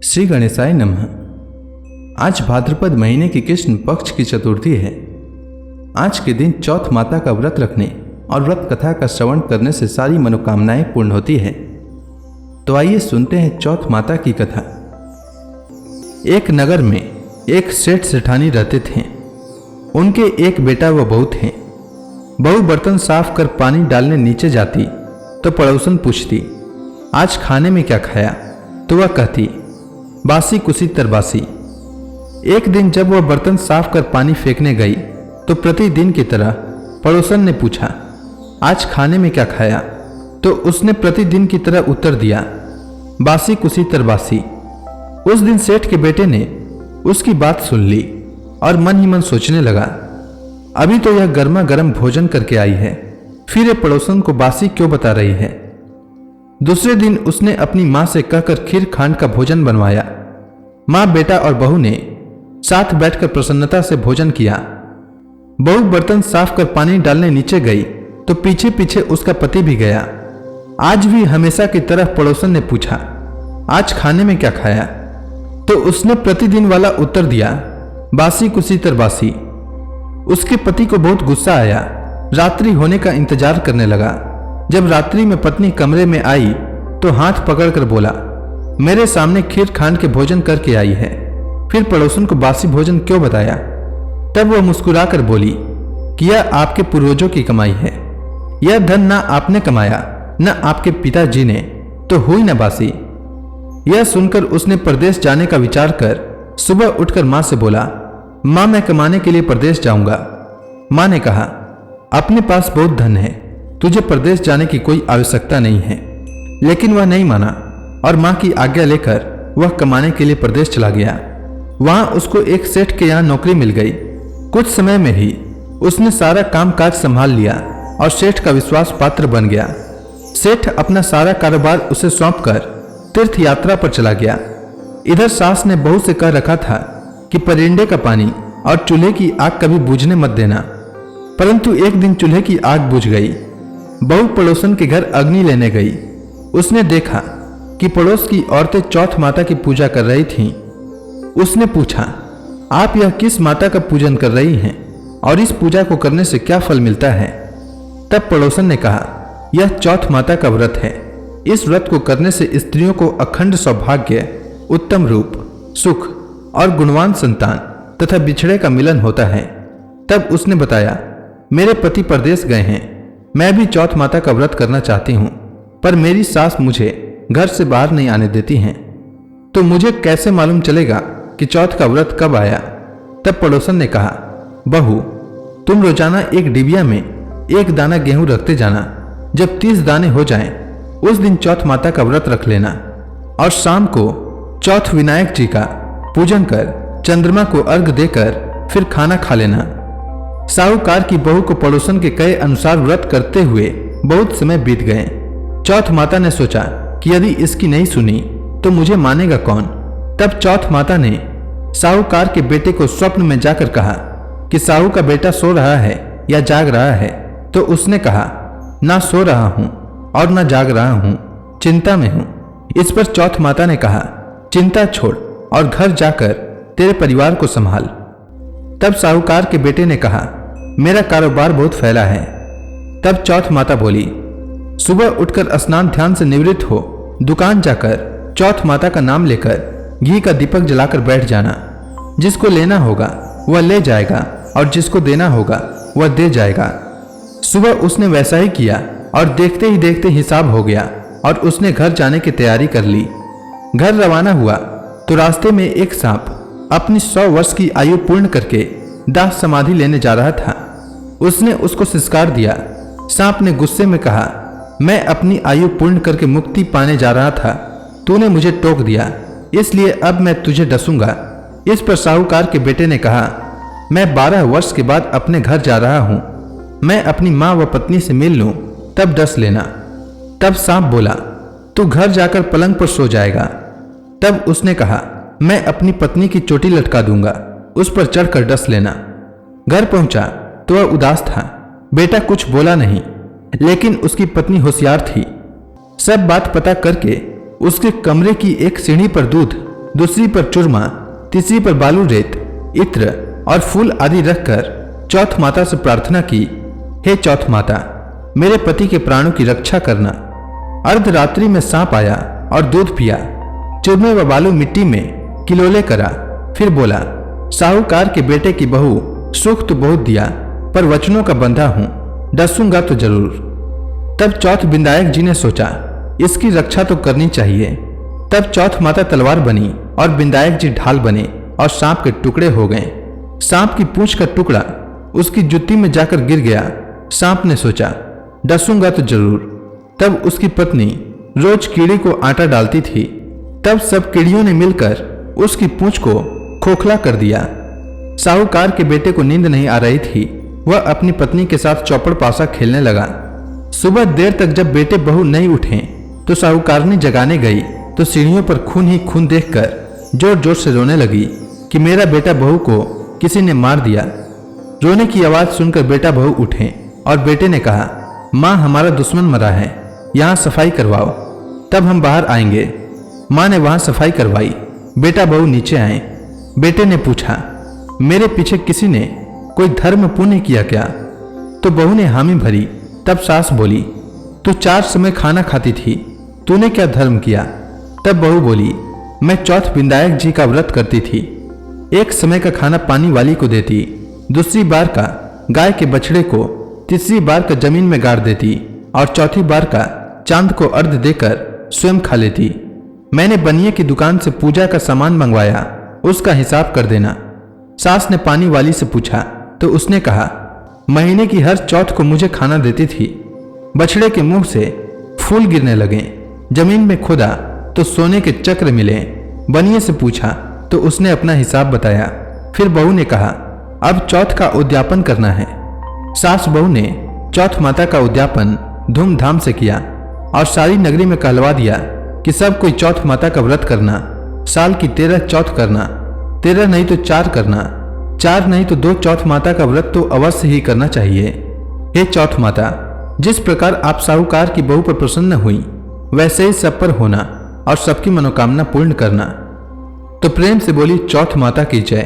श्री गणेशाय नमः। आज भाद्रपद महीने की कृष्ण पक्ष की चतुर्थी है। आज के दिन चौथ माता का व्रत रखने और व्रत कथा का श्रवण करने से सारी मनोकामनाएं पूर्ण होती है। तो आइए सुनते हैं चौथ माता की कथा। एक नगर में एक सेठ सेठानी रहते थे। उनके एक बेटा व बहू थे। बहू बर्तन साफ कर पानी डालने नीचे जाती तो पड़ोसन पूछती, आज खाने में क्या खाया? तो वह कहती, बासी कुसी तरबासी। एक दिन जब वह बर्तन साफ कर पानी फेंकने गई तो प्रतिदिन की तरह पड़ोसन ने पूछा, आज खाने में क्या खाया? तो उसने प्रतिदिन की तरह उत्तर दिया, बासी कुसी तरबासी। उस दिन सेठ के बेटे ने उसकी बात सुन ली और मन ही मन सोचने लगा, अभी तो यह गर्मा गर्म भोजन करके आई है, फिर ये पड़ोसन को बासी क्यों बता रही है। दूसरे दिन उसने अपनी मां से कहकर खीर खांड का भोजन बनवाया। मां, बेटा और बहू ने साथ बैठकर प्रसन्नता से भोजन किया। बहू बर्तन साफ कर पानी डालने नीचे गई तो पीछे पीछे उसका पति भी गया। आज भी हमेशा की तरह पड़ोसन ने पूछा, आज खाने में क्या खाया? तो उसने प्रतिदिन वाला उत्तर दिया, बासी कुसी तरबासी। उसके पति को बहुत गुस्सा आया। रात्रि होने का इंतजार करने लगा। जब रात्रि में पत्नी कमरे में आई तो हाथ पकड़कर बोला, मेरे सामने खीर खांड के भोजन करके आई है, फिर पड़ोसन को बासी भोजन क्यों बताया? तब वह मुस्कुराकर बोली कि यह आपके पूर्वजों की कमाई है। यह धन ना आपने कमाया न आपके पिताजी ने, तो हुई न बासी। यह सुनकर उसने परदेश जाने का विचार कर सुबह उठकर मां से बोला, मां, मैं कमाने के लिए परदेश जाऊंगा। मां ने कहा, अपने पास बहुत धन है, तुझे परदेश जाने की कोई आवश्यकता नहीं है। लेकिन वह नहीं माना और मां की आज्ञा लेकर वह कमाने के लिए परदेश चला गया। वहां उसको एक सेठ के यहाँ नौकरी मिल गई। कुछ समय में ही उसने सारा कामकाज संभाल लिया और सेठ का विश्वास पात्र बन गया। सेठ अपना सारा कारोबार उसे सौंपकर तीर्थ यात्रा पर चला गया। इधर सास ने बहू से कह रखा था कि परिंदे का पानी और चूल्हे की आग कभी बुझने मत देना, परंतु एक दिन चूल्हे की आग बुझ गई। बहू पड़ोसन के घर अग्नि लेने गई। उसने देखा कि पड़ोस की औरतें चौथ माता की पूजा कर रही थीं। उसने पूछा, आप यह किस माता का पूजन कर रही हैं और इस पूजा को करने से क्या फल मिलता है? तब पड़ोसन ने कहा, यह चौथ माता का व्रत है। इस व्रत को करने से स्त्रियों को अखंड सौभाग्य, उत्तम रूप, सुख और गुणवान संतान तथा बिछड़े का मिलन होता है। तब उसने बताया, मेरे पति परदेश गए हैं, मैं भी चौथ माता का व्रत करना चाहती हूँ, पर मेरी सास मुझे घर से बाहर नहीं आने देती हैं, तो मुझे कैसे मालूम चलेगा कि चौथ का व्रत कब आया? तब पड़ोसन ने कहा, बहू, तुम रोजाना एक डिबिया में एक दाना गेहूं रखते जाना। जब 30 दाने हो जाएं, उस दिन चौथ माता का व्रत रख लेना और शाम को चौथ विनायक जी का पूजन कर चंद्रमा को अर्घ देकर फिर खाना खा लेना। साहूकार की बहू को पड़ोसन के कहे अनुसार व्रत करते हुए बहुत समय बीत गए। चौथ माता ने सोचा कि यदि इसकी नहीं सुनी तो मुझे मानेगा कौन। तब चौथ माता ने साहूकार के बेटे को स्वप्न में जाकर कहा कि साहू का बेटा सो रहा है या जाग रहा है। तो उसने कहा, ना सो रहा हूं और ना जाग रहा हूं, चिंता में हूं। इस पर चौथ माता ने कहा, चिंता छोड़ और घर जाकर तेरे परिवार को संभाल। तब साहूकार के बेटे ने कहा, मेरा कारोबार बहुत फैला है। तब चौथ माता बोली, सुबह उठकर स्नान ध्यान से निवृत्त हो, दुकान जाकर चौथ माता का नाम लेकर घी का दीपक जलाकर बैठ जाना। जिसको लेना होगा वह ले जाएगा और जिसको देना होगा वह दे जाएगा। सुबह उसने वैसा ही किया और देखते ही देखते हिसाब हो गया और उसने घर जाने की तैयारी कर ली। घर रवाना हुआ तो रास्ते में एक सांप अपनी 100 वर्ष की आयु पूर्ण करके दाह समाधि लेने जा रहा था। उसने उसको सिसकार दिया। सांप ने गुस्से में कहा, मैं अपनी आयु पूर्ण करके मुक्ति पाने जा रहा था, तूने मुझे टोक दिया, इसलिए अब मैं तुझे डसूंगा। इस पर साहूकार के बेटे ने कहा, मैं 12 वर्ष के बाद अपने घर जा रहा हूं, मैं अपनी मां व पत्नी से मिल लूं, तब डस लेना। तब सांप बोला, तू घर जाकर पलंग पर सो जाएगा। तब उसने कहा, मैं अपनी पत्नी की चोटी लटका दूंगा, उस पर चढ़कर डस लेना। घर पहुंचा तो वह उदास था। बेटा कुछ बोला नहीं, लेकिन उसकी पत्नी होशियार थी। सब बात पता करके उसके कमरे की एक सीढ़ी पर दूध दूसरी पर चूरमा, तीसरी पर बालू रेत, इत्र और फूल आदि रखकर चौथ माता से प्रार्थना की, हे चौथ माता, मेरे पति के प्राणों की रक्षा करना। अर्धरात्रि में सांप आया और दूध पिया, चूरमे व बालू मिट्टी में किलोले करा, फिर बोला, साहूकार के बेटे की बहू, सुख तो बहुत दिया पर वचनों का बंधा हूं, डसूंगा तो जरूर। तब चौथ बिंदायक जी ने सोचा, इसकी रक्षा तो करनी चाहिए। तब चौथ माता तलवार बनी और बिंदायक जी ढाल बने और सांप के टुकड़े हो गए। सांप की पूंछ का टुकड़ा उसकी जुत्ती में जाकर गिर गया। सांप ने सोचा, डसूंगा तो जरूर। तब उसकी पत्नी रोज कीड़ी को आटा डालती थी। तब सब कीड़ियों ने मिलकर उसकी पूंछ को खोखला कर दिया। साहूकार के बेटे को नींद नहीं आ रही थी। वह अपनी पत्नी के साथ चौपड़ पासा खेलने लगा। सुबह देर तक जब बेटे बहू नहीं उठे तो साहूकारनी जगाने गई तो सीढ़ियों पर खून ही खून देखकर जोर जोर से रोने लगी कि मेरा बेटा बहू को किसी ने मार दिया। रोने की आवाज सुनकर बेटा बहू उठे और बेटे ने कहा, माँ, हमारा दुश्मन मरा है, यहाँ सफाई करवाओ, तब हम बाहर आएंगे। माँ ने वहां सफाई करवाई। बेटा बहू नीचे आए। बेटे ने पूछा, मेरे पीछे किसी ने कोई धर्म पुण्य किया क्या? तो बहू ने हामी भरी। तब सास बोली, तू 4 समय खाना खाती थी, तूने क्या धर्म किया? तब बहू बोली, मैं चौथ बिंदायक जी का व्रत करती थी। 1 समय का खाना पानी वाली को देती, दूसरी बार का गाय के बछड़े को, तीसरी बार का जमीन में गाड़ देती और चौथी बार का चांद को अर्घ देकर स्वयं खा लेती। मैंने बनिए की दुकान से पूजा का सामान मंगवाया, उसका हिसाब कर देना। सास ने पानी वाली से पूछा तो उसने कहा, महीने की हर चौथ को मुझे खाना देती थी। बछड़े के मुंह से फूल गिरने लगे। जमीन में खोदा तो सोने के चक्र मिले। बनिए से पूछा तो उसने अपना हिसाब बताया। फिर बहू ने कहा, अब चौथ का उद्यापन करना है। सास बहू ने चौथ माता का उद्यापन धूमधाम से किया और सारी नगरी में कहलवा दिया कि सब कोई चौथ माता का व्रत करना। साल की 13 चौथ करना, 13 नहीं तो 4 करना, 4 नहीं तो 2 चौथ माता का व्रत तो अवश्य ही करना चाहिए। हे चौथ माता, जिस प्रकार आप साहूकार की बहू पर प्रसन्न हुई वैसे ही सब पर होना और सबकी मनोकामना पूर्ण करना। तो प्रेम से बोली चौथ माता की जय।